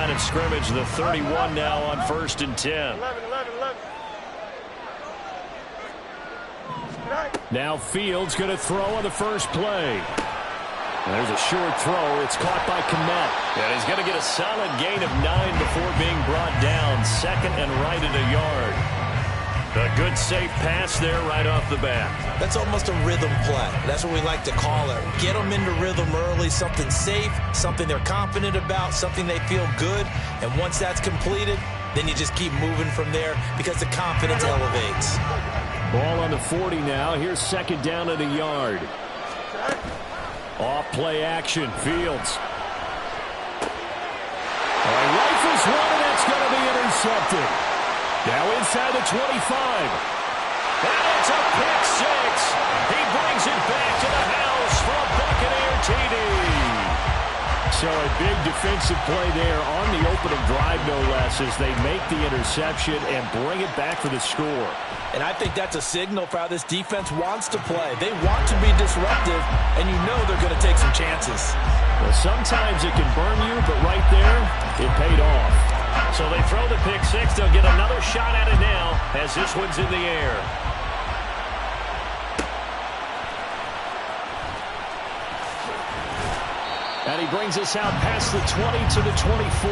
line of scrimmage, the 31 now on 1st and 10. Now Fields going to throw on the first play. There's a short throw. It's caught by Kmet. And he's going to get a solid gain of 9 before being brought down. Second and right at a yard. A good safe pass there right off the bat. That's almost a rhythm play. That's what we like to call it. Get them into rhythm early, something safe, something they're confident about, something they feel good. And once that's completed, then you just keep moving from there because the confidence elevates. Ball on the 40 now. Here's second down at a yard. Off play action. Fields. Rifles one, and that's going to be intercepted. Now inside the 25. And it's a pick six. He brings it back to the house for a Buccaneer TD. So a big defensive play there on the opening drive, no less, as they make the interception and bring it back for the score. And I think that's a signal for how this defense wants to play. They want to be disruptive, and you know they're going to take some chances. Well, sometimes it can burn you, but right there, it paid off. So they throw the pick six. They'll get another shot at it now as this one's in the air. And he brings us out past the 20 to the 24.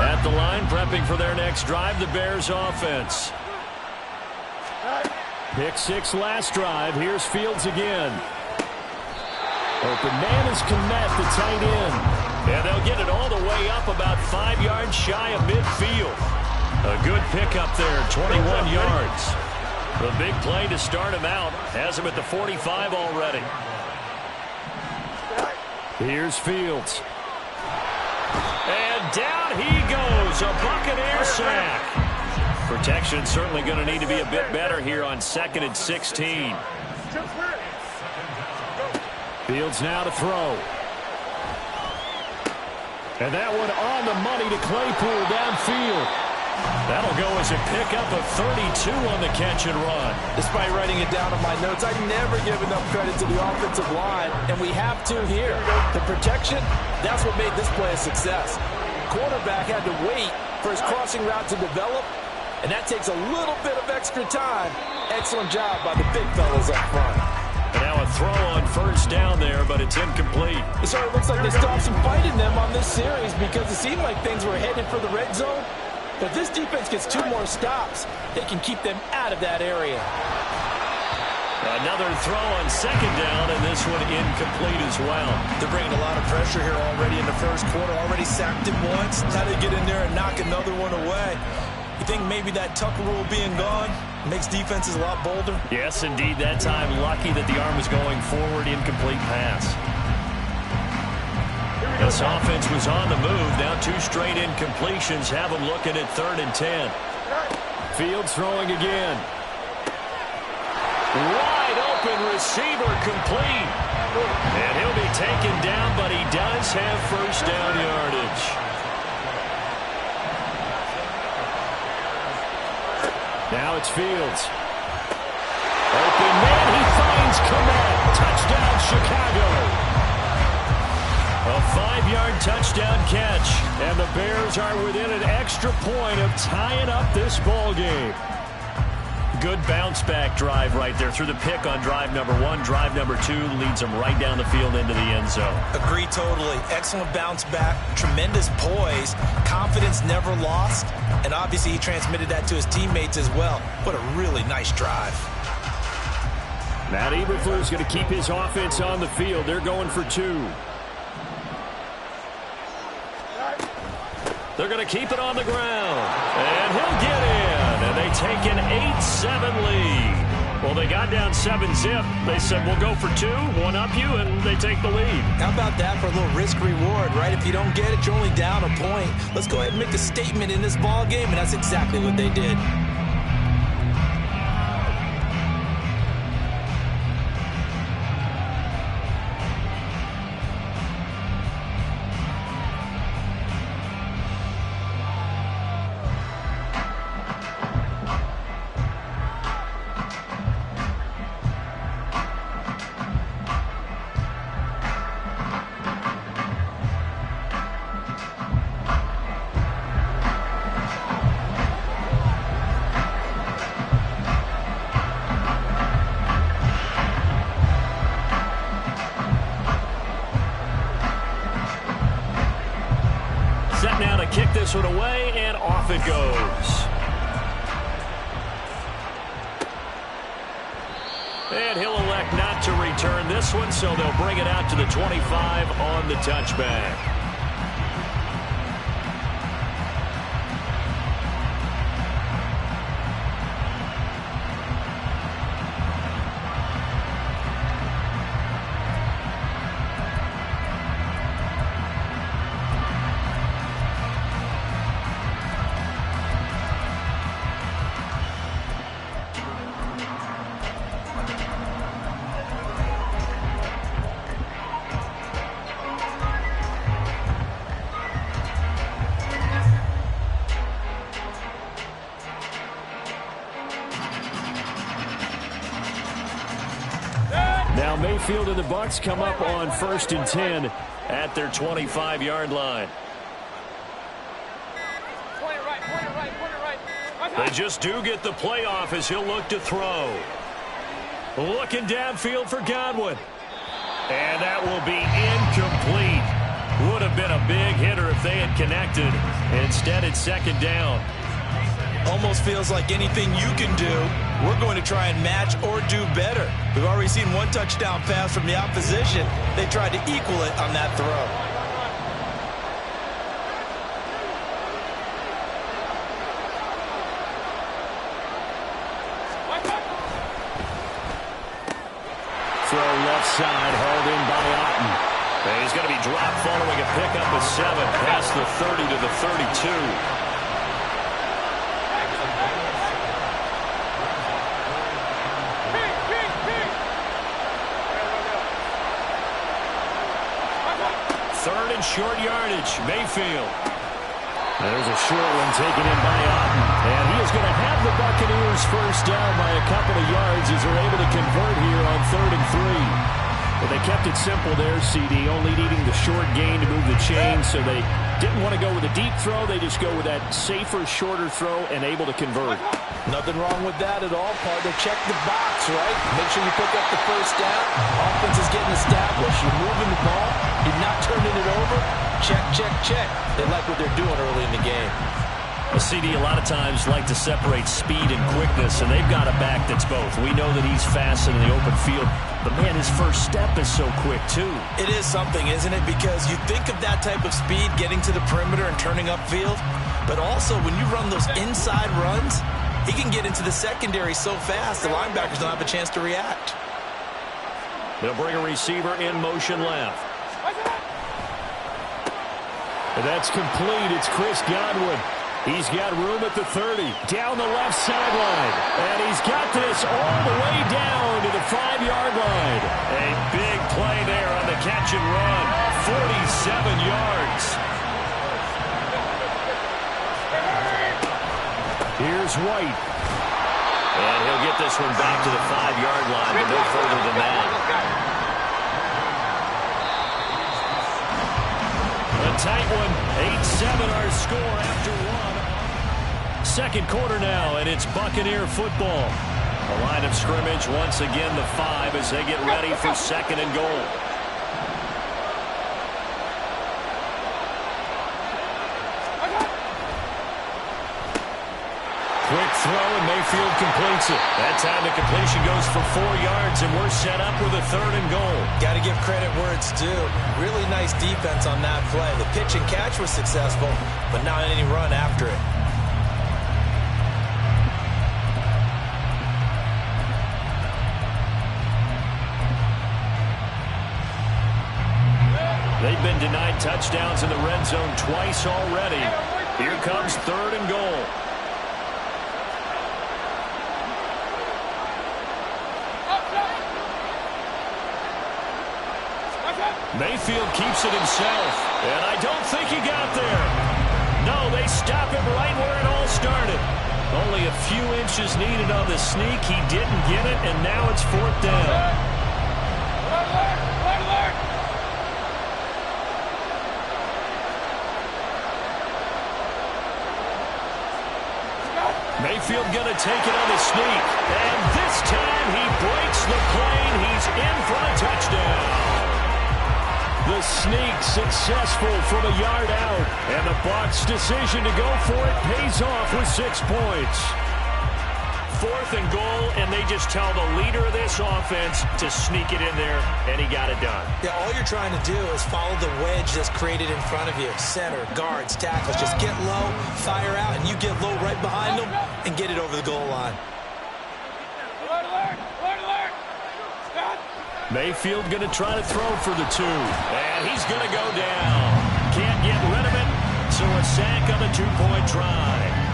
At the line, prepping for their next drive, the Bears offense. Pick six last drive. Here's Fields again. Open man is Kmet, the tight end. And they'll get it all the way up about 5 yards shy of midfield. A good pickup there, 21 yards. The big play to start him out. Has him at the 45 already. Here's Fields. And down he goes. A Buccaneer sack. Protection certainly going to need to be a bit better here on 2nd and 16. Fields now to throw. And that one on the money to Claypool downfield. That'll go as a pickup of 32 on the catch and run. Despite writing it down in my notes, I never give enough credit to the offensive line, and we have to here. The protection, that's what made this play a success. Quarterback had to wait for his crossing route to develop, and that takes a little bit of extra time. Excellent job by the big fellas up front. And now a throw on first down there, but it's incomplete. It sort of looks like they stopped some fight in them on this series because it seemed like things were headed for the red zone. But if this defense gets 2 more stops, they can keep them out of that area. Another throw on second down, and this one incomplete as well. They're bringing a lot of pressure here already in the first quarter. Already sacked him once. Now they get in there and knock another one away. You think maybe that Tucker rule being gone makes defenses a lot bolder? Yes, indeed. That time, lucky that the arm was going forward. Incomplete pass. This offense was on the move. Now 2 straight incompletions have them looking at 3rd and 10. Fields throwing again. Wide open receiver complete. And he'll be taken down, but he does have first down yardage. Now it's Fields. Open man, he finds Kmet. Touchdown, Chicago. A 5-yard touchdown catch. And the Bears are within an extra point of tying up this ball game. Good bounce back drive right there through the pick on drive number 1. Drive number 2 leads them right down the field into the end zone. Agree totally. Excellent bounce back. Tremendous poise. Confidence never lost. And obviously he transmitted that to his teammates as well. What a really nice drive. Matt Eberflus going to keep his offense on the field. They're going for 2. They're going to keep it on the ground. And he'll get in. And they take an 8-7 lead. Well, they got down 7-zip. They said, we'll go for 2, one up you, and they take the lead. How about that for a little risk-reward, right? If you don't get it, you're only down a point. Let's go ahead and make a statement in this ball game, and that's exactly what they did. now to kick this one away, and off it goes. And he'll elect not to return this one, so they'll bring it out to the 25 on the touchback. Now Mayfield and the Bucs come up on 1st and 10 at their 25-yard line. They just do get the playoff as he'll look to throw. Looking downfield for Godwin. And that will be incomplete. Would have been a big hitter if they had connected. Instead, it's 2nd down. Almost feels like anything you can do, we're going to try and match or do better. We've already seen one touchdown pass from the opposition. They tried to equal it on that throw. Throw left side, hauled in by Otten. And he's going to be dropped following a pickup of 7 past the 30 to the 32. Third and short yardage, Mayfield. There's a short one taken in by Otten. And he is going to have the Buccaneers first down by a couple of yards as they're able to convert here on 3rd and 3. Well, they kept it simple there, CD, only needing the short gain to move the chain, so they didn't want to go with a deep throw. They just go with that safer, shorter throw and able to convert. Nothing wrong with that at all, partner. Check the box, right? Make sure you pick up the first down. Offense is getting established. You're moving the ball. You're not turning it over. Check, check, check. They like what they're doing early in the game. A CD a lot of times like to separate speed and quickness, and they've got a back that's both. We know that he's fast in the open field, but man, his first step is so quick too. It is something, isn't it? Because you think of that type of speed getting to the perimeter and turning upfield, but also when you run those inside runs, he can get into the secondary so fast the linebackers don't have a chance to react. They'll bring a receiver in motion left. And that's complete. It's Chris Godwin. He's got room at the 30, down the left sideline. And he's got this all the way down to the 5-yard line. A big play there on the catch and run. 47 yards. Here's White. And he'll get this one back to the 5-yard line, but no further than that. A tight one. 8-7 our score after one. Second quarter now, and it's Buccaneer football. The line of scrimmage, once again, the 5 as they get ready for 2nd and goal. Quick throw, and Mayfield completes it. That time the completion goes for 4 yards, and we're set up with a 3rd and goal. Got to give credit where it's due. Really nice defense on that play. The pitch and catch was successful, but not any run after it. They've been denied touchdowns in the red zone twice already. Here comes 3rd and goal. Mayfield keeps it himself, and I don't think he got there. No, they stop him right where it all started. Only a few inches needed on the sneak. He didn't get it, and now it's 4th down. Mayfield going to take it on the sneak, and this time he breaks the plane. He's in for a touchdown. The sneak successful from a yard out. And the Bucs' decision to go for it pays off with 6 points. 4th and goal, and they just tell the leader of this offense to sneak it in there, and he got it done. Yeah, all you're trying to do is follow the wedge that's created in front of you. Center, guards, tackles. Just get low, fire out, and you get low right behind them and get it over the goal line. Mayfield going to try to throw for the 2. And he's going to go down. Can't get rid of it, so a sack on the 2-point try.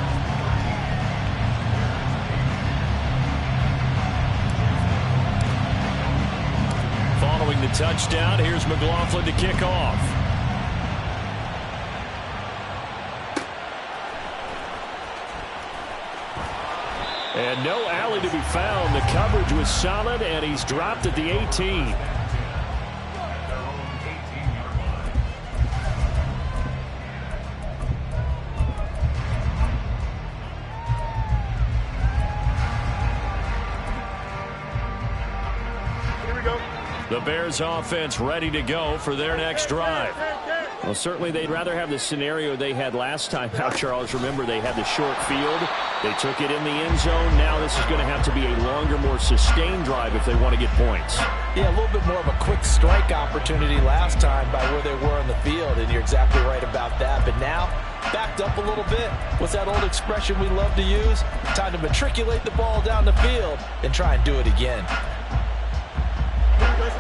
Following the touchdown, here's McLaughlin to kick off. And no alley to be found. The coverage was solid, and he's dropped at the 18. The Bears offense ready to go for their next drive. Well, certainly they'd rather have the scenario they had last time out, Charles. Remember, they had the short field. They took it in the end zone. Now this is going to have to be a longer, more sustained drive if they want to get points. Yeah, a little bit more of a quick strike opportunity last time by where they were on the field, and you're exactly right about that. But now, backed up a little bit. What's that old expression we love to use? Time to matriculate the ball down the field and try and do it again.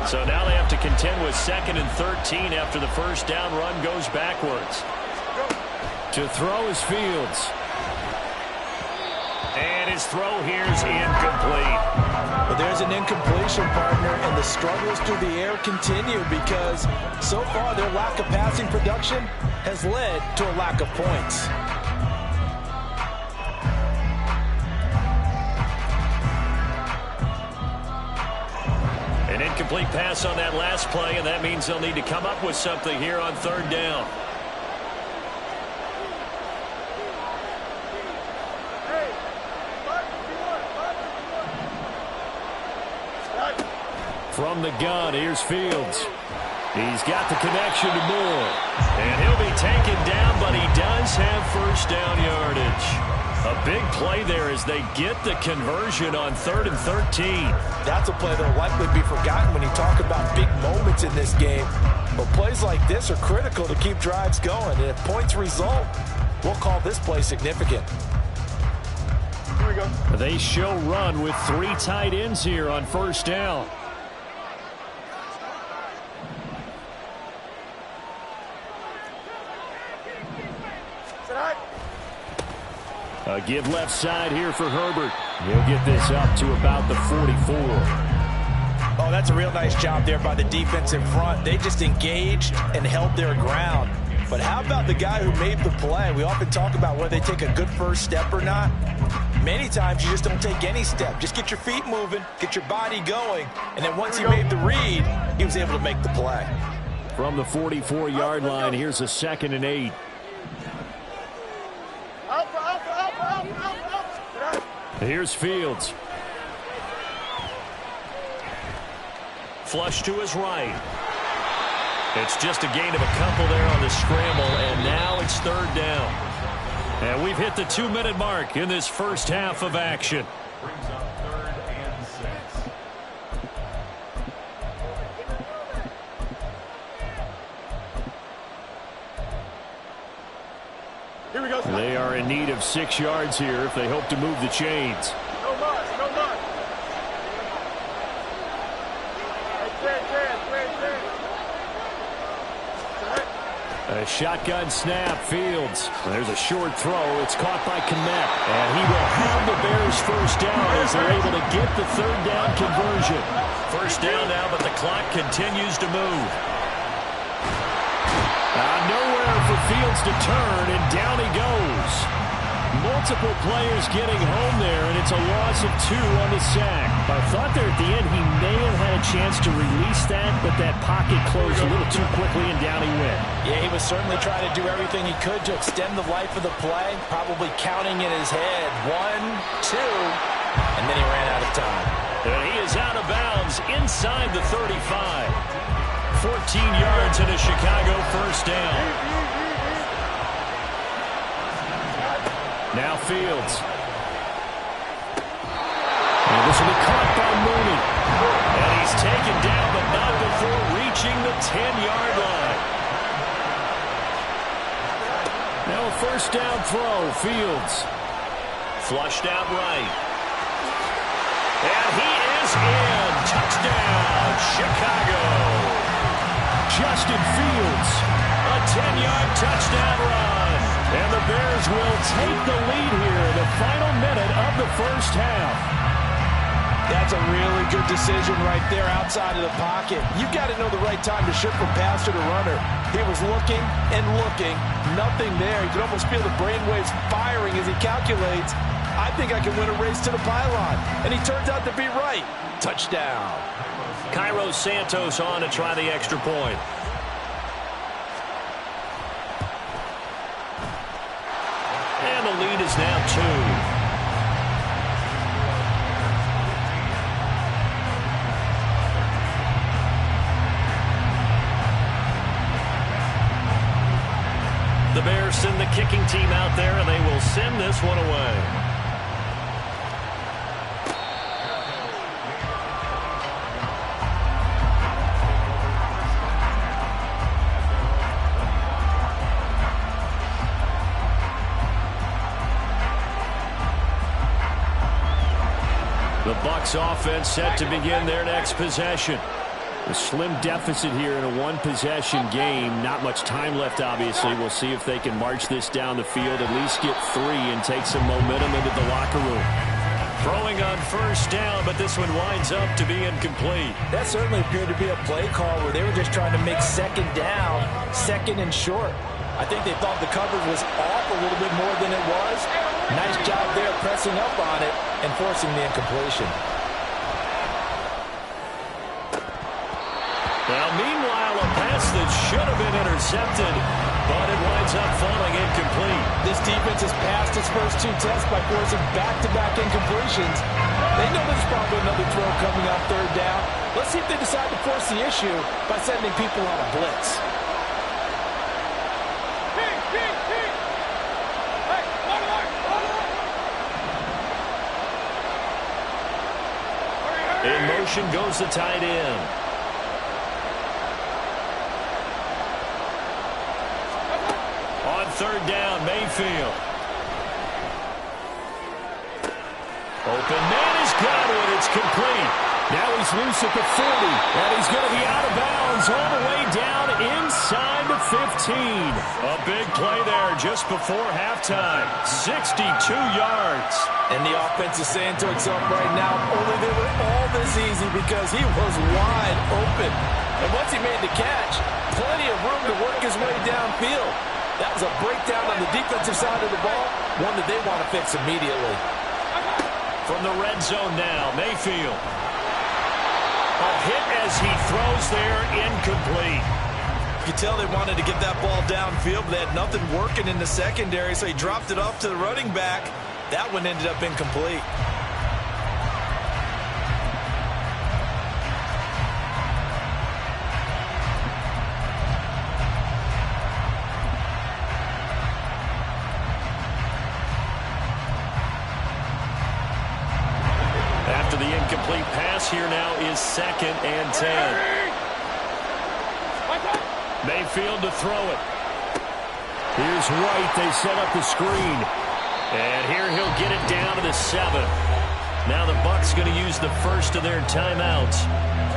So now they have to contend with 2nd and 13 after the first down run goes backwards. To throw is Fields. And his throw here is incomplete. But there's an incompletion, partner, and the struggles through the air continue because so far their lack of passing production has led to a lack of points. An incomplete pass on that last play, and that means they'll need to come up with something here on 3rd down. From the gun, here's Fields. He's got the connection to Moore. And he'll be taken down, but he does have first down yardage. A big play there as they get the conversion on 3rd and 13. That's a play that will likely be forgotten when you talk about big moments in this game. But plays like this are critical to keep drives going. And if points result, we'll call this play significant. Here we go. They show run with 3 tight ends here on first down. A give left side here for Herbert. He'll get this up to about the 44. Oh, that's a real nice job there by the defense in front. They just engaged and held their ground. But how about the guy who made the play? We often talk about whether they take a good first step or not. Many times you just don't take any step. Just get your feet moving, get your body going. And then once he made the read, he was able to make the play. From the 44-yard line, here's a 2nd and 8. Here's Fields. Flush to his right. It's just a gain of a couple there on the scramble, and now it's 3rd down. And we've hit the 2-minute mark in this first half of action. Brings up 3rd and 6. Here we go. They are in need of 6 yards here if they hope to move the chains. No more, no more. A shotgun snap, Fields. There's a short throw. It's caught by Kmet. And he will have the Bears first down as they're able to get the 3rd down conversion. First down now, but the clock continues to move. Nowhere for Fields to turn, and down he goes. Multiple players getting home there, and it's a loss of 2 on the sack. I thought there at the end he may have had a chance to release that, but that pocket closed a little too quickly, and down he went. Yeah, he was certainly trying to do everything he could to extend the life of the play, probably counting in his head 1, 2, and then he ran out of time. And he is out of bounds inside the 35. 14 yards and a Chicago first down. Now Fields. And this will be caught by Mooney. And he's taken down, but not before reaching the 10-yard line. Now a first down throw. Fields. Flushed out right. And he is in. Touchdown, Chicago. Justin Fields. A 10-yard touchdown run. And the Bears will take the lead here in the final minute of the first half. That's a really good decision right there outside of the pocket. You've got to know the right time to shift from passer to runner. He was looking and looking. Nothing there. You can almost feel the brainwaves firing as he calculates, I think I can win a race to the pylon. And he turns out to be right. Touchdown. Cairo Santos on to try the extra point. And the lead is now 2. The Bears send the kicking team out there, and they will send this one away. The Bucs offense set to begin their next possession. A slim deficit here in a one-possession game. Not much time left, obviously. We'll see if they can march this down the field, at least get 3 and take some momentum into the locker room. Throwing on first down, but this one winds up to be incomplete. That certainly appeared to be a play call where they were just trying to make second down, second and short. I think they thought the coverage was off a little bit more than it was. Nice job there pressing up on it and forcing the incompletion. Now, meanwhile, a pass that should have been intercepted, but it winds up falling incomplete. This defense has passed its first 2 tests by forcing back-to-back incompletions. They know there's probably another throw coming on third down. Let's see if they decide to force the issue by sending people on a blitz. In motion goes the tight end. Third down, Mayfield. Open man is got it. It's complete. Now he's loose at the 40, and he's going to be out of bounds all the way down inside the 15. A big play there just before halftime. 62 yards. And the offense is saying to itself right now, only they were all this easy because he was wide open. And once he made the catch, plenty of room to work his way downfield. That was a breakdown on the defensive side of the ball, one that they want to fix immediately. From the red zone now, Mayfield. A hit as he throws there, incomplete. You could tell they wanted to get that ball downfield, but they had nothing working in the secondary, so he dropped it off to the running back. That one ended up incomplete. After the incomplete pass, here now is 2nd and 10. Mayfield to throw it. Here's White. They set up the screen. And here he'll get it down to the 7. Now the Bucs going to use the first of their timeouts,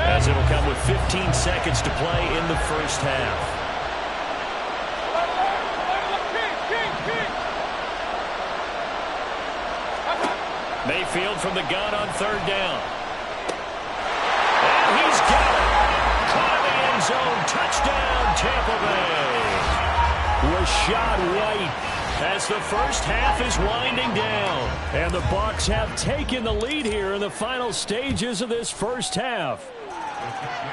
as it'll come with 15 seconds to play in the first half. Mayfield from the gun on third down. And he's got it. Caught in the end zone. Touchdown, Tampa Bay. Rashad White as the first half is winding down. And the Bucs have taken the lead here in the final stages of this first half.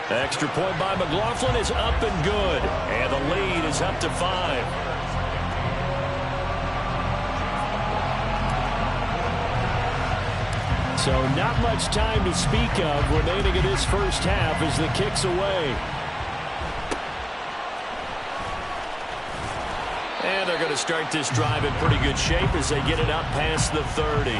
Extra point by McLaughlin is up and good. And the lead is up to 5. So not much time to speak of remaining in this first half as the kick's away. And they're going to start this drive in pretty good shape as they get it up past the 30.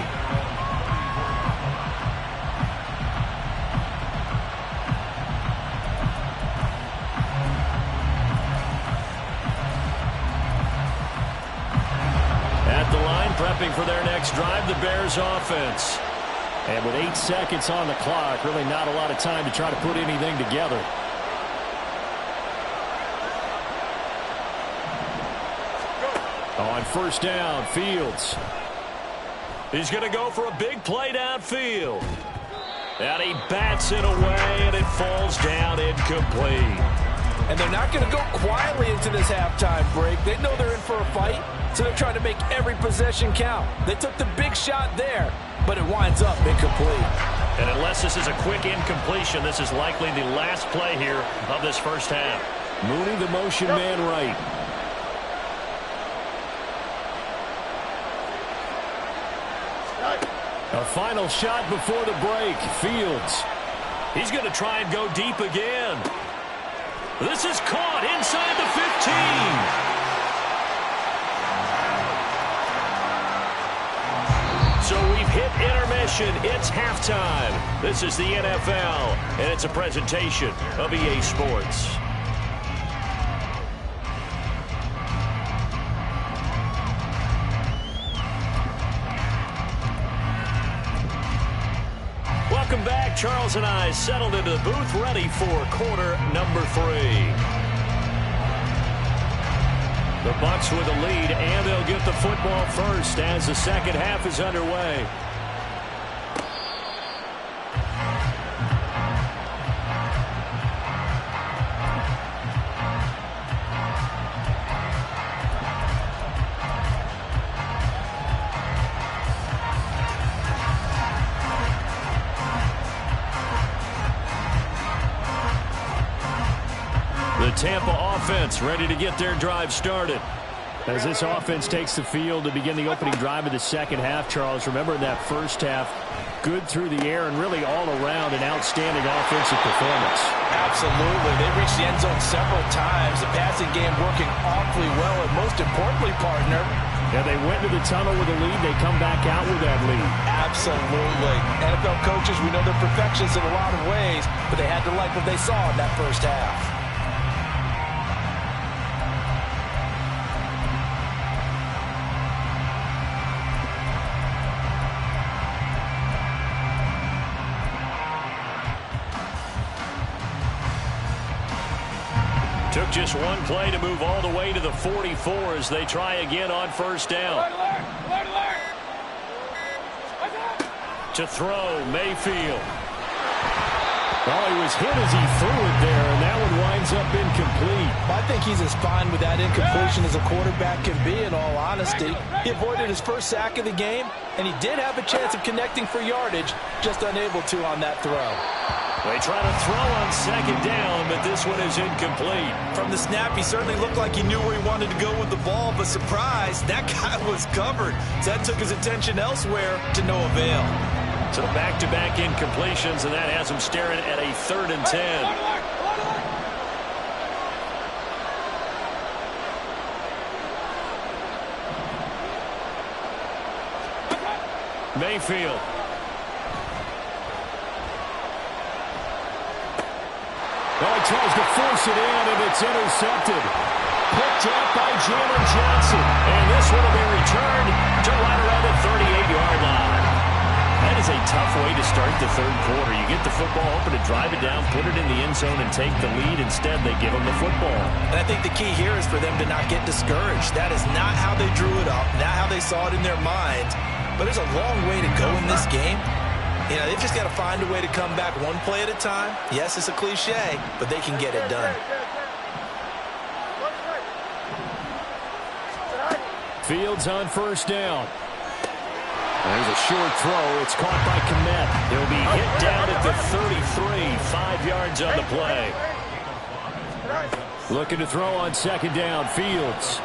At the line, prepping for their next drive, the Bears offense. And with 8 seconds on the clock, really not a lot of time to try to put anything together. On first down, Fields. He's going to go for a big play downfield. And he bats it away, and it falls down incomplete. And they're not going to go quietly into this halftime break. They know they're in for a fight, so they're trying to make every possession count. They took the big shot there, but it winds up incomplete. And unless this is a quick incompletion, this is likely the last play here of this first half. Mooney, the motion man right. A final shot before the break. Fields. He's going to try and go deep again. This is caught inside the 15. So we've hit intermission. It's halftime. This is the NFL, and it's a presentation of EA Sports. Welcome back. Charles and I settled into the booth, ready for quarter number 3. The Bucs with a lead, and they'll get the football first as the second half is underway. The Tampa offense ready to get their drive started. As this offense takes the field to begin the opening drive of the second half, Charles, remember in that first half, good through the air and really all around an outstanding offensive performance. Absolutely. They reached the end zone several times. The passing game working awfully well, and most importantly, partner, yeah, they went to the tunnel with a lead. They come back out with that lead. Absolutely. NFL coaches, we know they're perfectionists in a lot of ways, but they had to like what they saw in that first half. Took just one play to move all the way to the 44 as they try again on first down. To throw, Mayfield. Oh, he was hit as he threw it there, and that one winds up incomplete. I think he's as fine with that incompletion as a quarterback can be, in all honesty. He avoided his first sack of the game, and he did have a chance of connecting for yardage, just unable to on that throw. They try to throw on second down, but this one is incomplete. From the snap, he certainly looked like he knew where he wanted to go with the ball, but surprise, that guy was covered. So that took his attention elsewhere to no avail. So back-to-back incompletions, and that has him staring at a 3rd and 10. Mayfield. Oh, he tries to force it in, and it's intercepted. Picked up by Jalen Johnson. And this one will be returned to right around the 38-yard line. That is a tough way to start the third quarter. You get the football, hoping to drive it down, put it in the end zone, and take the lead. Instead, they give them the football. And I think the key here is for them to not get discouraged. That is not how they drew it up, not how they saw it in their minds. But there's a long way to go in this game. You know, they've just got to find a way to come back one play at a time. Yes, it's a cliche, but they can get it done. Fields on first down. There's a short throw. It's caught by Kmet. He'll be hit down at the 33, 5 yards on the play. Looking to throw on second down. Fields.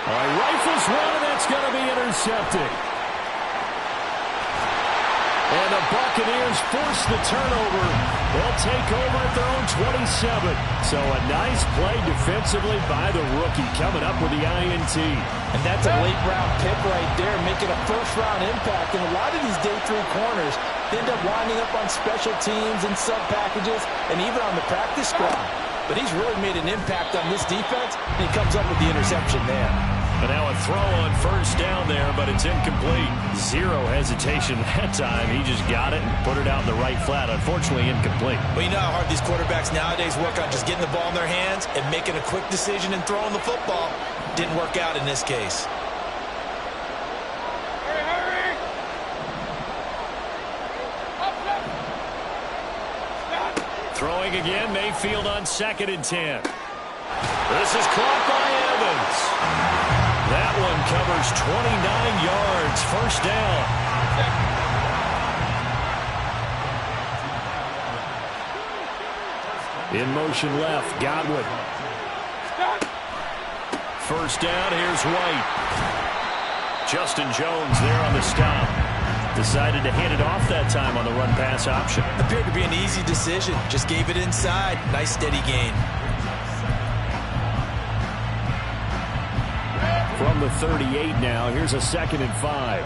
All right, rifles one, and that's going to be intercepted. And the Buccaneers force the turnover. They'll take over at their own 27. So a nice play defensively by the rookie coming up with the INT. And that's a late-round pick right there, making a first-round impact. And a lot of these day 3 corners end up winding up on special teams and sub-packages and even on the practice squad. But he's really made an impact on this defense, and he comes up with the interception there. And now a throw on first down there, but it's incomplete. Zero hesitation that time. He just got it and put it out in the right flat. Unfortunately, incomplete. Well, you know how hard these quarterbacks nowadays work on just getting the ball in their hands and making a quick decision and throwing the football. Didn't work out in this case. Throwing again, Mayfield on 2nd and 10. This is caught by Evans. That one covers 29 yards, first down. In motion left, Godwin. First down, here's White. Justin Jones there on the stop. Decided to hand it off that time on the run-pass option. Appeared to be an easy decision. Just gave it inside. Nice steady gain. From the 38 now, here's a 2nd and 5.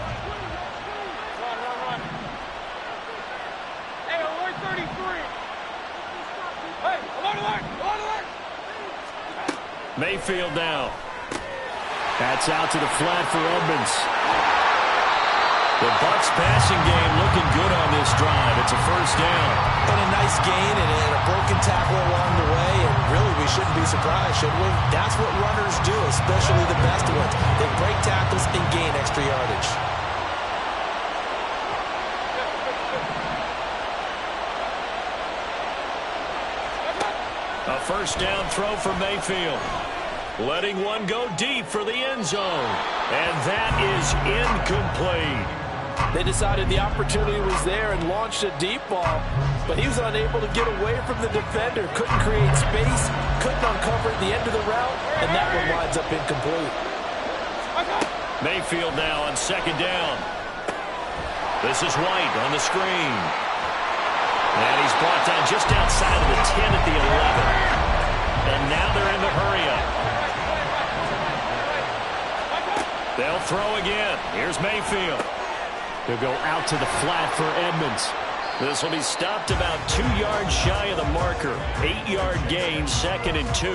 Hey, alert 33. Hey, alert. Mayfield now. That's out to the flat for Edmonds. The Bucs passing game looking good on this drive. It's a first down. And a nice gain and a broken tackle along the way. And really, we shouldn't be surprised, should we? That's what runners do, especially the best ones. They break tackles and gain extra yardage. A first down throw for Mayfield. Letting one go deep for the end zone. And that is incomplete. They decided the opportunity was there and launched a deep ball, but he was unable to get away from the defender. Couldn't create space, couldn't uncover at the end of the route, and that one winds up incomplete. Mayfield now on 2nd down. This is White on the screen. And he's brought down just outside of the 10 at the 11. And now they're in the hurry-up. They'll throw again. Here's Mayfield. He'll go out to the flat for Edmonds. This will be stopped about 2 yards shy of the marker. 8-yard gain, 2nd and 2.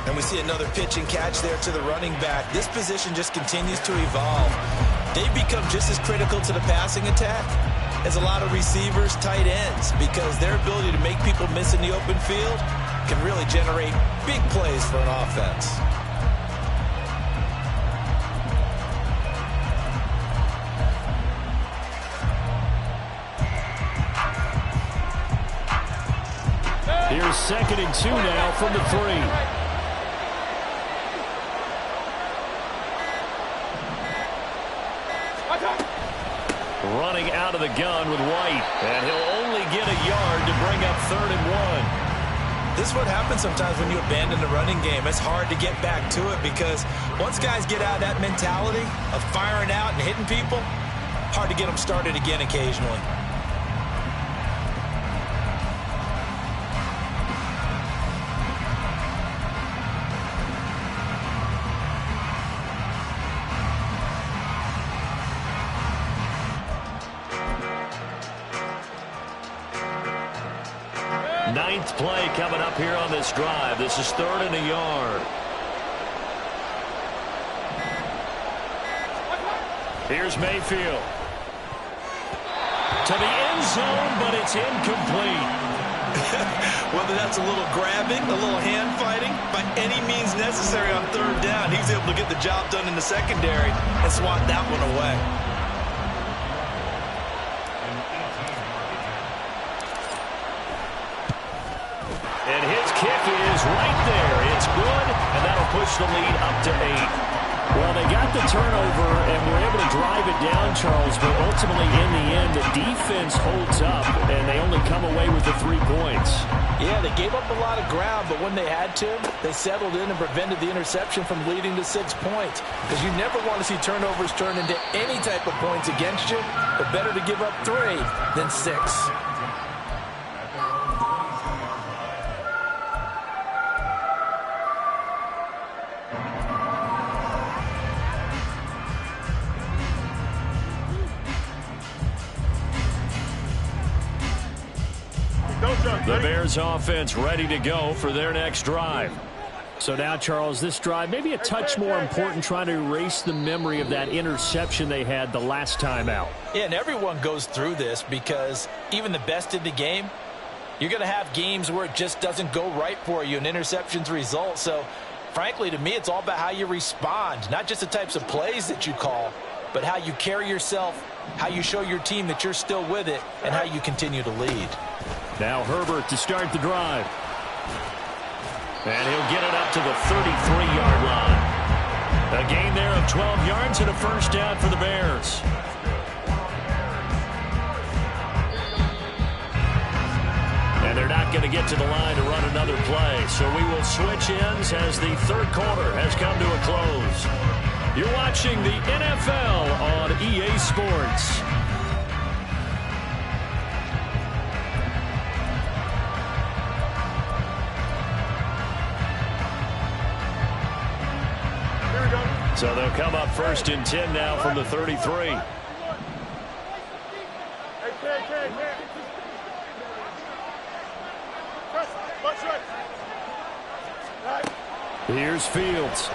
And we see another pitch and catch there to the running back. This position just continues to evolve. They've become just as critical to the passing attack as a lot of receivers, tight ends, because their ability to make people miss in the open field can really generate big plays for an offense. Here's 2nd and 2 now from the 3. Running out of the gun with White. And he'll only get a yard to bring up 3rd and 1. This is what happens sometimes when you abandon the running game. It's hard to get back to it because once guys get out of that mentality of firing out and hitting people, hard to get them started again occasionally. Ninth play coming up here on this drive. This is 3rd and a yard. Here's Mayfield. To the end zone, but it's incomplete. Whether that's a little grabbing, a little hand fighting, by any means necessary on 3rd down, he was able to get the job done in the secondary and swat that one away. And his kick is right there. It's good, and that'll push the lead up to 8. Well, they got the turnover and were able to drive it down, Charles, but ultimately in the end, the defense holds up, and they only come away with the 3 points. Yeah, they gave up a lot of ground, but when they had to, they settled in and prevented the interception from leading to 6 points. Because you never want to see turnovers turn into any type of points against you, but better to give up 3 than 6. The Bears offense ready to go for their next drive. So now, Charles, this drive maybe a touch more important, trying to erase the memory of that interception they had the last time out. Yeah, and everyone goes through this because even the best in the game, you're going to have games where it just doesn't go right for you and interceptions result. So, frankly, to me, it's all about how you respond, not just the types of plays that you call, but how you carry yourself, how you show your team that you're still with it, and how you continue to lead. Now Herbert to start the drive. And he'll get it up to the 33-yard line. A gain there of 12 yards and a first down for the Bears. And they're not going to get to the line to run another play. So we will switch ends as the third quarter has come to a close. You're watching the NFL on EA Sports. So they'll come up 1st and 10 now from the 33. Here's Fields.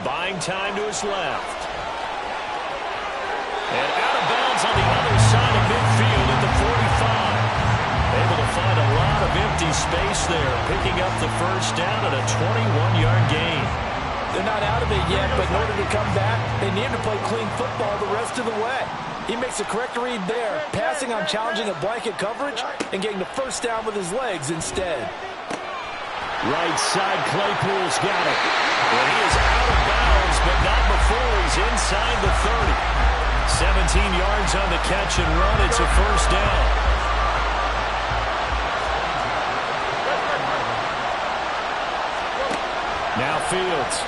Buying time to his left. And out of bounds on the other side of midfield at the 45. Able to find a lot of empty space there, picking up the first down and a 21-yard gain. They're not out of it yet, but in order to come back, they need to play clean football the rest of the way. He makes a correct read there, passing on challenging a blanket coverage and getting the first down with his legs instead. Right side, Claypool's got it. And he is out of bounds, but not before he's inside the 30. 17 yards on the catch and run. It's a first down. Now Fields.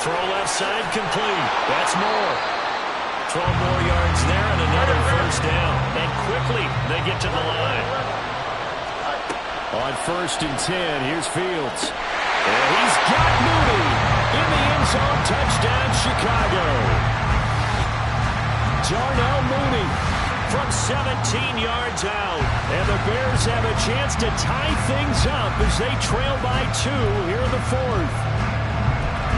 Throw left side complete. That's more. 12 more yards there and another first down. And quickly they get to the line. On 1st and 10, here's Fields. And he's got Mooney in the end zone. Touchdown, Chicago. Darnell Mooney from 17 yards out. And the Bears have a chance to tie things up as they trail by 2 here in the 4th.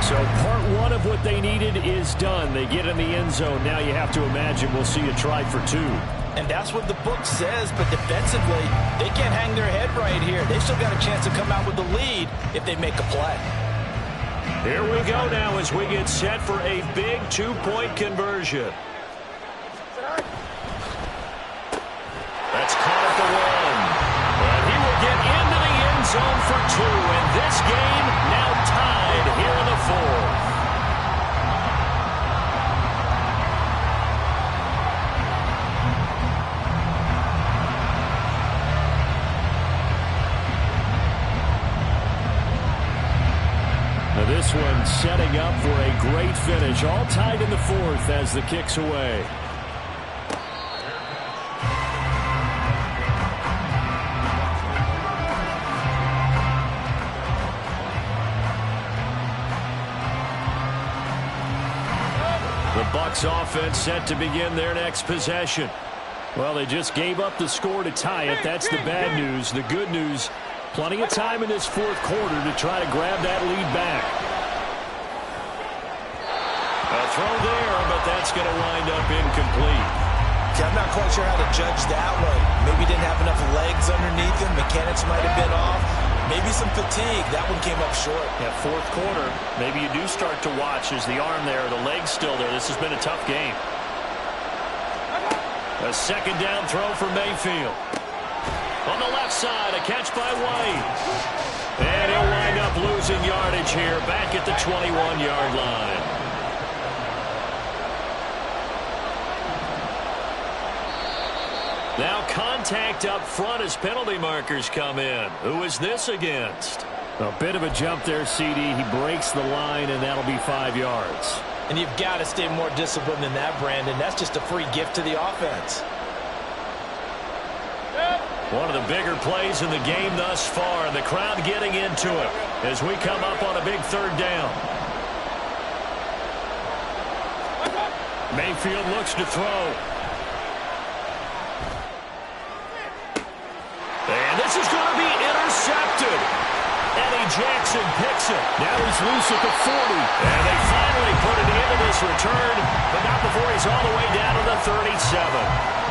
So part 1 of what they needed is done. They get in the end zone. Now you have to imagine we'll see a try for 2. And that's what the book says, but defensively, they can't hang their head right here. They still got a chance to come out with the lead if they make a play. Here we go now as we get set for a big 2-point conversion. That's caught at the 1. And he will get into the end zone for 2. And this game now tied here in the 4th. Now this one setting up for a great finish. All tied in the 4th as the kick's away. Bucs offense set to begin their next possession. Well, they just gave up the score to tie it. That's the bad news. The good news, plenty of time in this 4th quarter to try to grab that lead back. A throw there, but that's going to wind up incomplete. I'm not quite sure how to judge that one. Maybe didn't have enough legs underneath him. Mechanics might have been off. Maybe some fatigue. That one came up short. Yeah, 4th quarter, maybe you do start to watch as the arm there, the leg's still there. This has been a tough game. A 2nd down throw for Mayfield. On the left side, a catch by White. And he'll losing yardage here back at the 21-yard line. Now contact up front as penalty markers come in. Who is this against? A bit of a jump there, CD. He breaks the line, and that'll be 5 yards. And you've got to stay more disciplined than that, Brandon. That's just a free gift to the offense. One of the bigger plays in the game thus far, and the crowd getting into it as we come up on a big third down. Mayfield looks to throw. And this is going to be intercepted. Eddie Jackson picks it. Now he's loose at the 40. And they finally put it into this return, but not before he's all the way down to the 37.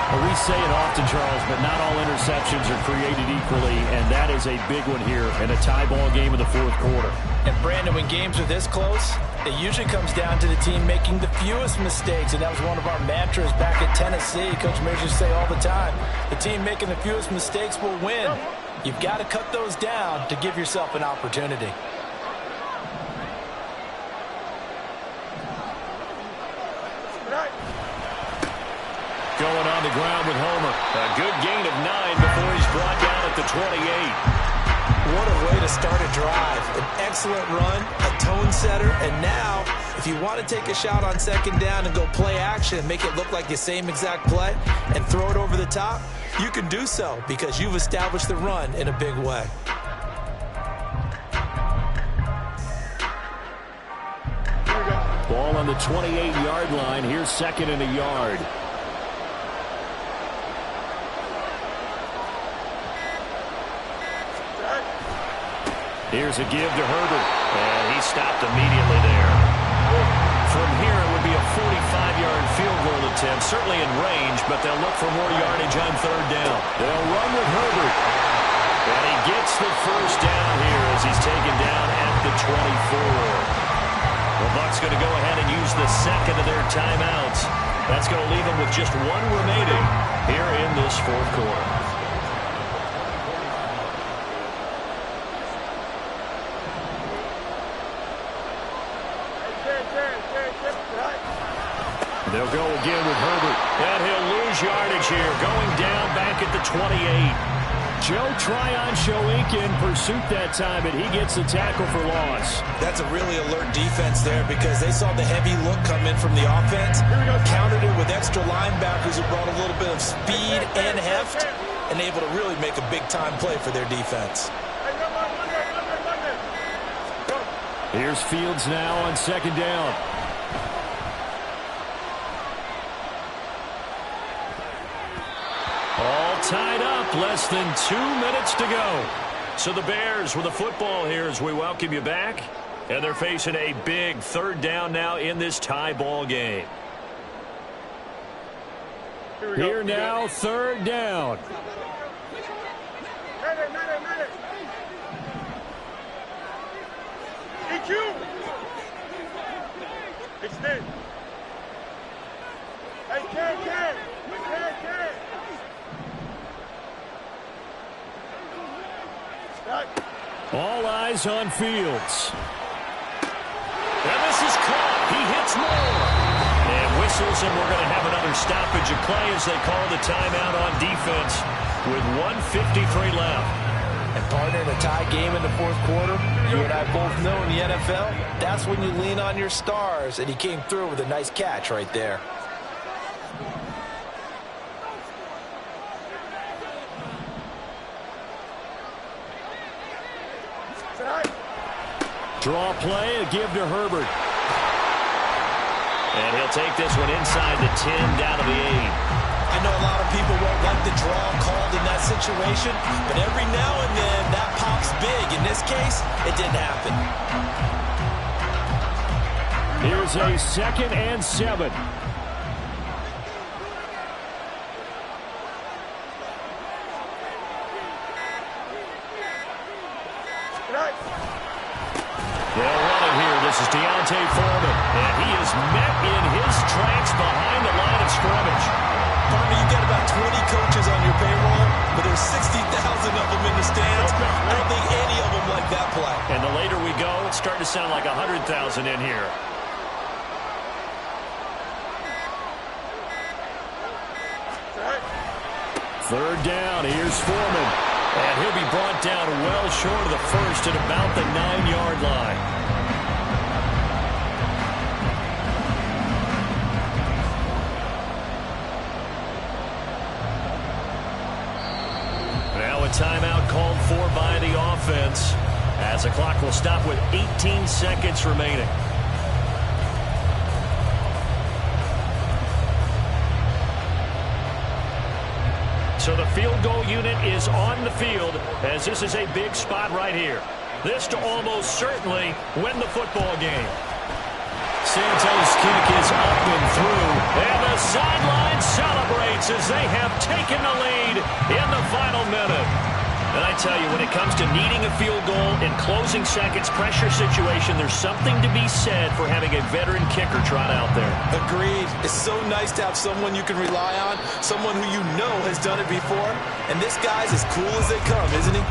Well, we say it often, Charles, but not all interceptions are created equally, and that is a big one here in a tie ball game in the fourth quarter. And, Brandon, when games are this close, it usually comes down to the team making the fewest mistakes, and that was one of our mantras back at Tennessee. Coach Mears used to say all the time, the team making the fewest mistakes will win. You've got to cut those down to give yourself an opportunity. Going on the ground with Homer. A good gain of 9 before he's brought down at the 28. What a way to start a drive. An excellent run, a tone setter, and now, if you want to take a shot on second down and go play action, make it look like the same exact play, and throw it over the top, you can do so because you've established the run in a big way. Ball on the 28-yard line. Here's second and a yard. Here's a give to Herbert, and he stopped immediately there. From here, it would be a 45-yard field goal attempt, certainly in range, but they'll look for more yardage on third down. They'll run with Herbert, and he gets the first down here as he's taken down at the 24. The Bucs going to go ahead and use the second of their timeouts. That's going to leave them with just one remaining here in this fourth quarter. They'll go again with Herbert. And he'll lose yardage here, going down back at the 28. Joe Tryon-Shoyinka in pursuit that time, but he gets the tackle for loss. That's a really alert defense there because they saw the heavy look come in from the offense, countered it with extra linebackers who brought a little bit of speed and heft, and able to really make a big-time play for their defense. Here's Fields now on second down. All tied up, less than 2 minutes to go. So the Bears with the football here as we welcome you back. And they're facing a big third down now in this tie ball game. Here now, third down. Extend. Hey, Ken. All eyes on Fields. And this is caught. He hits more. And whistles, and we're going to have another stoppage of play as they call the timeout on defense with 1:53 left. And partner, in a tie game in the fourth quarter, you and I both know in the NFL, that's when you lean on your stars, and he came through with a nice catch right there. Draw play, a give to Herbert. And he'll take this one inside the 10, down to the 8. I know a lot of people won't like the draw called in that situation, but every now and then that pops big. In this case, it didn't happen. Here's a 2nd and 7. They'll run it here. This is Deontay Foreman. And he is met in his tracks behind the line of scrimmage. Partner, you got about 20 coaches on your payroll, but there's 60,000 of them in the stands. I don't think any of them like that play. And the later sound like 100,000 in here. Third down. Here's Foreman. And he'll be brought down well short of the first at about the 9-yard line. Now a timeout called for by the offense, as the clock will stop with 18 seconds remaining. So the field goal unit is on the field, as this is a big spot right here. This to almost certainly win the football game. Santos' kick is up and through, and the sideline celebrates as they have taken the lead in the final minute. And I tell you, when it comes to needing a field goal in closing seconds, pressure situation, there's something to be said for having a veteran kicker trot out there. Agreed. It's so nice to have someone you can rely on, someone who you know has done it before. And this guy's as cool as they come, isn't he?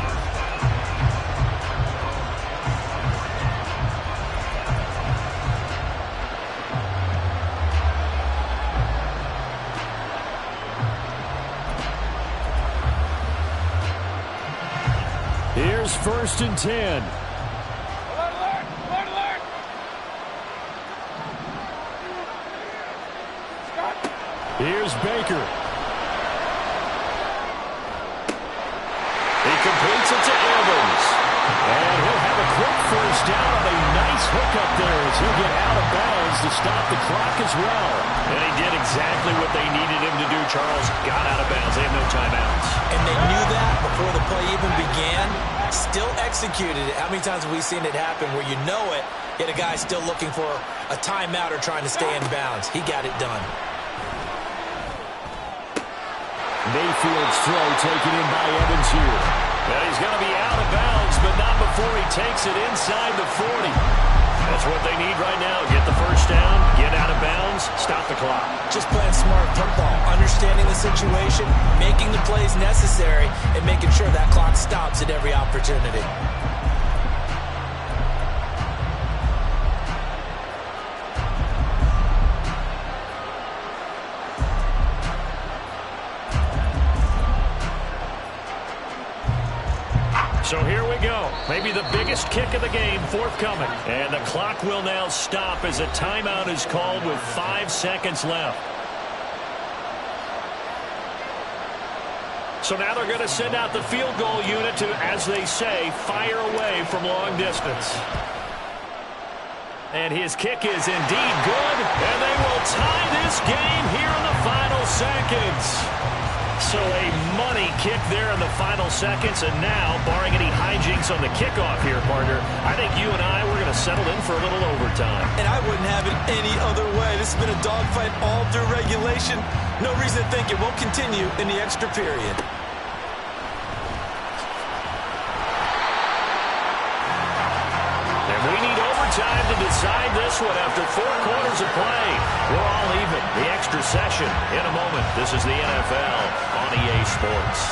Here's 1st and 10. Here's Baker. He completes it to Evans. And he'll have a quick first down on a nice hookup there as he'll get out of bounds to stop the clock as well. And he did exactly what they needed him to do, Charles. Got out of bounds. They have no timeouts. And they knew that before the play even began. Still executed it. How many times have we seen it happen where you know it, yet a guy still looking for a timeout or trying to stay in bounds? He got it done. Mayfield's throw taken in by Evans here. And he's going to be out of bounds, but not before he takes it inside the 40. That's what they need right now. Get the first down, get out of bounds, stop the clock. Just playing smart football, understanding the situation, making the plays necessary, and making sure that clock stops at every opportunity. So here we go. Maybe the biggest kick of the game forthcoming. And the clock will now stop as a timeout is called with 5 seconds left. So now they're going to send out the field goal unit to, as they say, fire away from long distance. And his kick is indeed good. And they will tie this game here in the final seconds. So a money kick there in the final seconds, and now, barring any hijinks on the kickoff here, partner, I think you and I, we're going to settle in for a little overtime. And I wouldn't have it any other way. This has been a dogfight all through regulation. No reason to think it won't continue in the extra period. And we need overtime to decide this one after 4 quarters of play. We're all even. The extra session in a moment. This is the NFL on EA Sports.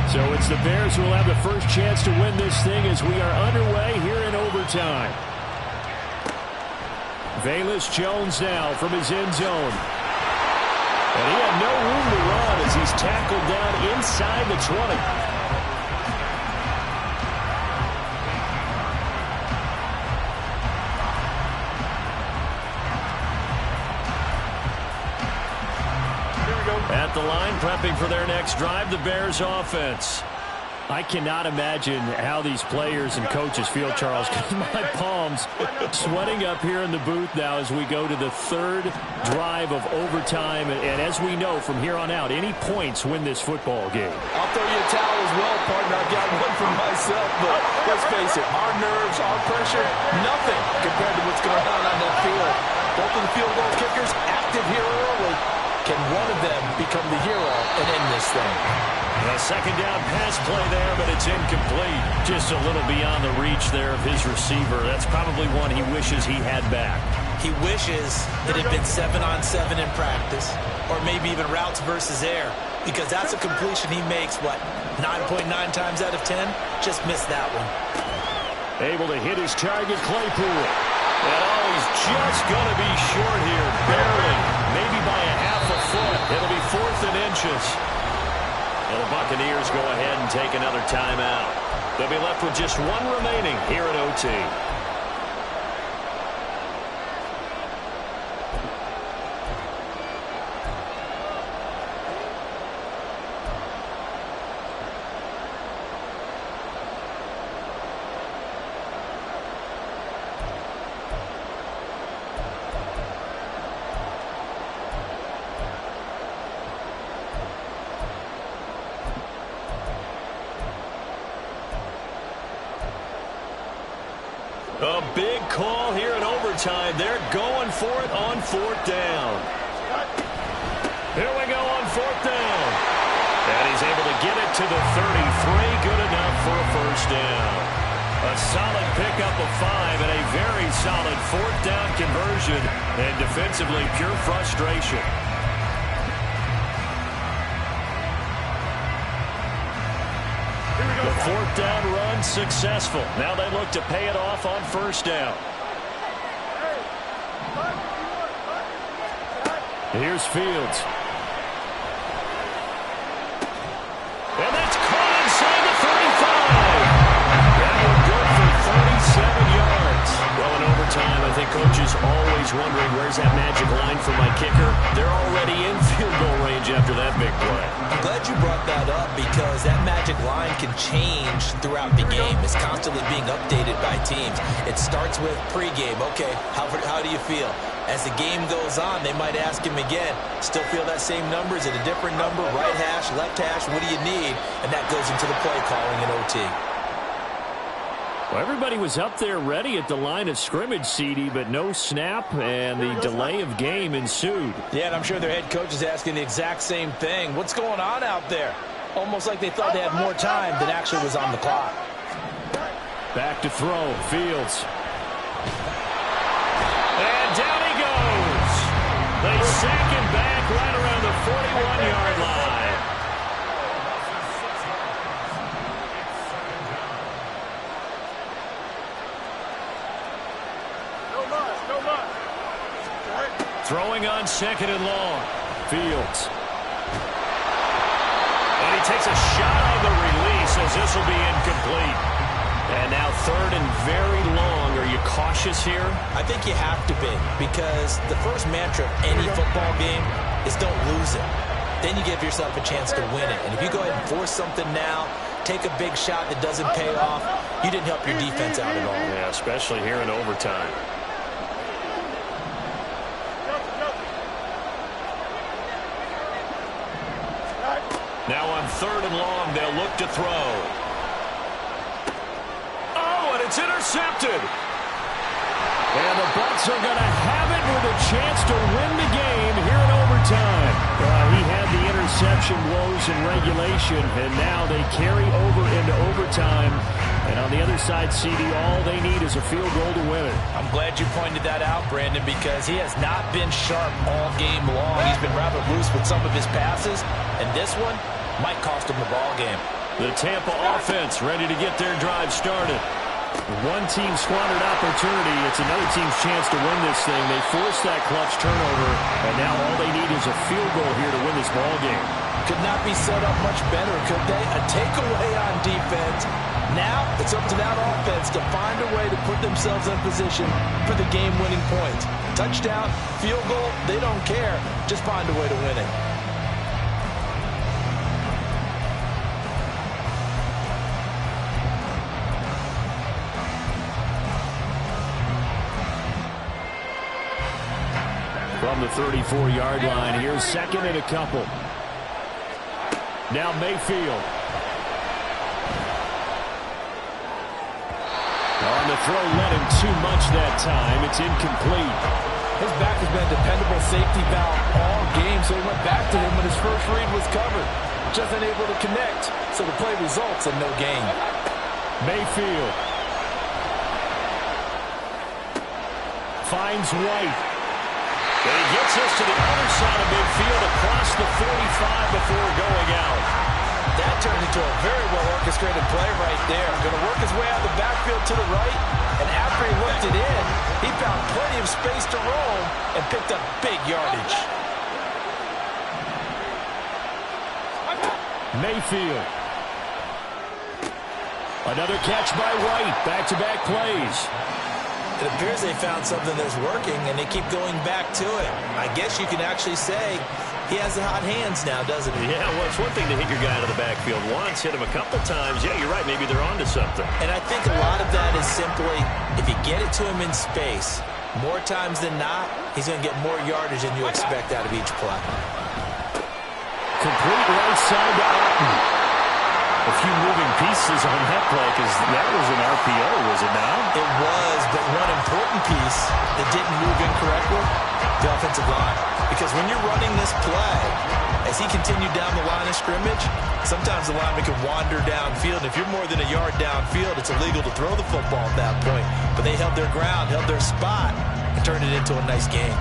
So it's the Bears who will have the first chance to win this thing as we are underway here in overtime. Velus Jones now from his end zone. And he had no room to run as he's tackled down inside the 20. At the line, prepping for their next drive, the Bears offense. I cannot imagine how these players and coaches feel, Charles, because my palms sweating up here in the booth now as we go to the third drive of overtime. And as we know from here on out, any points win this football game. I'll throw you a towel as well, partner. I've got one for myself, but let's face it, our nerves, our pressure, nothing compared to what's going on that field. Both of the field goal kickers active here early. Can one of them become the hero and end this thing? A second down pass play there, but it's incomplete. Just a little beyond the reach there of his receiver. That's probably one he wishes he had back. He wishes it had been 7-on-7 in practice, or maybe even routes versus air, because that's a completion he makes, 9.9 times out of 10? Just missed that one. Able to hit his target, Claypool. And he's just going to be short here, barely, maybe by a half a foot. It'll be 4th and inches. And the Buccaneers go ahead and take another timeout. They'll be left with just one remaining here at OT. A big call here in overtime. They're going for it on 4th down. Here we go on 4th down. And he's able to get it to the 33. Good enough for a first down. A solid pickup of 5 and a very solid 4th down conversion. And defensively, pure frustration. The 4th down run successful. Now they look to pay it off on 1st down. Here's Fields. And that's caught inside the 35. And we're good for 37 yards. Well, in overtime, I think coaches always wondering where's that magic line for my kicker. They're already in field goal range after that big play. I'm glad you brought that up because that magic line can change throughout the game. It's constantly being updated by teams. It starts with pregame. Okay, how do you feel? As the game goes on, they might ask him again, still feel that same number? Is it a different number? Right hash, left hash, what do you need? And that goes into the play calling in OT. Well, everybody was up there ready at the line of scrimmage, CD, but no snap, and the delay of game ensued. Yeah, and I'm sure their head coach is asking the exact same thing. What's going on out there? Almost like they thought they had more time than actually was on the clock. Back to throw, Fields. And down he goes. They sack him back right around the 41-yard line. Throwing on 2nd and long. Fields. And he takes a shot on the release as this will be incomplete. And now 3rd and very long. Are you cautious here? I think you have to be because the first mantra of any football game is don't lose it. Then you give yourself a chance to win it. And if you go ahead and force something now, take a big shot that doesn't pay off, you didn't help your defense out at all. Yeah, especially here in overtime. Now on 3rd and long, they'll look to throw. Oh, and it's intercepted. And the Bucs are going to have it with a chance to win the game here in overtime. He had the interception woes in regulation, and now they carry over into overtime. And on the other side, CD, all they need is a field goal to win it. I'm glad you pointed that out, Brandon, because he has not been sharp all game long. He's been rather loose with some of his passes, and this one might cost him the ball game. The Tampa offense ready to get their drive started. One team squandered opportunity. It's another team's chance to win this thing. They forced that clutch turnover, and now all they need is a field goal here to win this ball game. Could not be set up much better, could they? A takeaway on defense. Now it's up to that offense to find a way to put themselves in position for the game-winning points. Touchdown, field goal, they don't care. Just find a way to win it. From the 34-yard line, here's second and a couple. Now Mayfield. On the throw, led him too much that time. It's incomplete. His back has been a dependable safety valve all game, so he went back to him when his first read was covered. Just unable to connect, so the play results in no gain. Mayfield finds White. And he gets us to the other side of midfield across the 45 before going out. That turned into a very well-orchestrated play right there. Going to work his way out of the backfield to the right, and after he looked it in, he found plenty of space to roam and picked up big yardage. Mayfield. Another catch by White. Back-to-back plays. It appears they found something that's working, and they keep going back to it. I guess you can actually say he has the hot hands now, doesn't he? Yeah, well, it's one thing to hit your guy out of the backfield once, hit him a couple times. Yeah, you're right. Maybe they're onto something. And I think a lot of that is simply if you get it to him in space, more times than not, he's going to get more yardage than you expect out of each play. Complete right side to Otten. A few moving pieces on that play because that was an RPO, was it not? It was, but one important piece that didn't move incorrectly, the offensive line. Because when you're running this play, as he continued down the line of scrimmage, sometimes the lineman can wander downfield. If you're more than a yard downfield, it's illegal to throw the football at that point. But they held their ground, held their spot, and turned it into a nice game.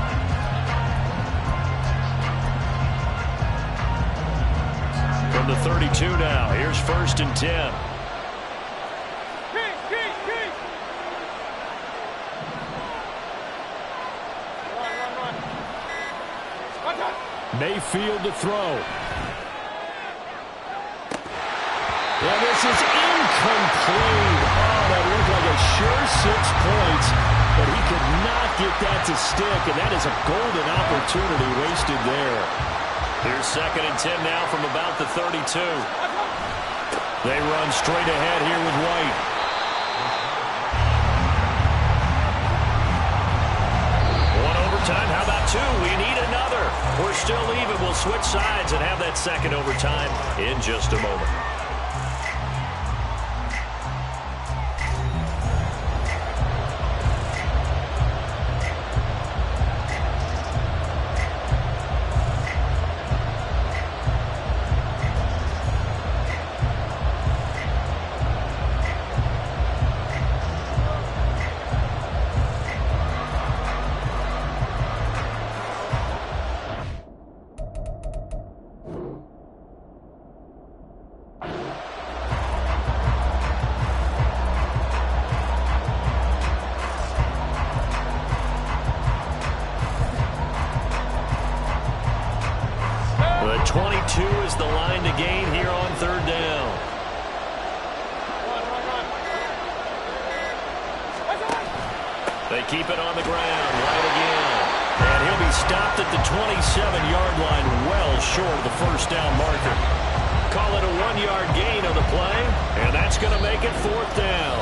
From the 32 now, here's 1st and 10. Mayfield to throw. And this is incomplete. Oh, that looked like a sure 6 points, but he could not get that to stick, and that is a golden opportunity wasted there. Here's 2nd and 10 now from about the 32. They run straight ahead here with White. One overtime. How about 2? We need another. We're still even. We'll switch sides and have that 2nd overtime in just a moment. The 22 is the line to gain here on 3rd down. They keep it on the ground. Right again. And he'll be stopped at the 27-yard line, well short of the 1st down marker. Call it a 1-yard gain on the play, and that's going to make it 4th down.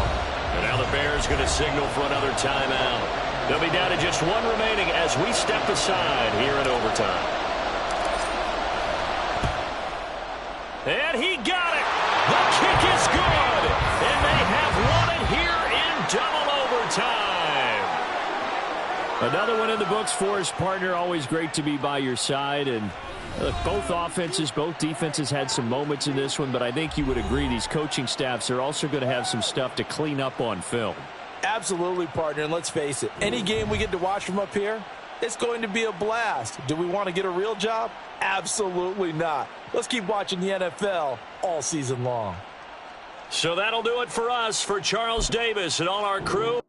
And now the Bears going to signal for another timeout. They'll be down to just 1 remaining as we step aside here in overtime. And he got it. The kick is good. And they have won it here in double overtime. Another one in the books for his partner. Always great to be by your side. And look, both offenses, both defenses had some moments in this one, but I think you would agree these coaching staffs are also going to have some stuff to clean up on film. Absolutely, partner, and let's face it, any game we get to watch from up here, it's going to be a blast. Do we want to get a real job? Absolutely not. Let's keep watching the NFL all season long. So that'll do it for us. For Charles Davis and all our crew.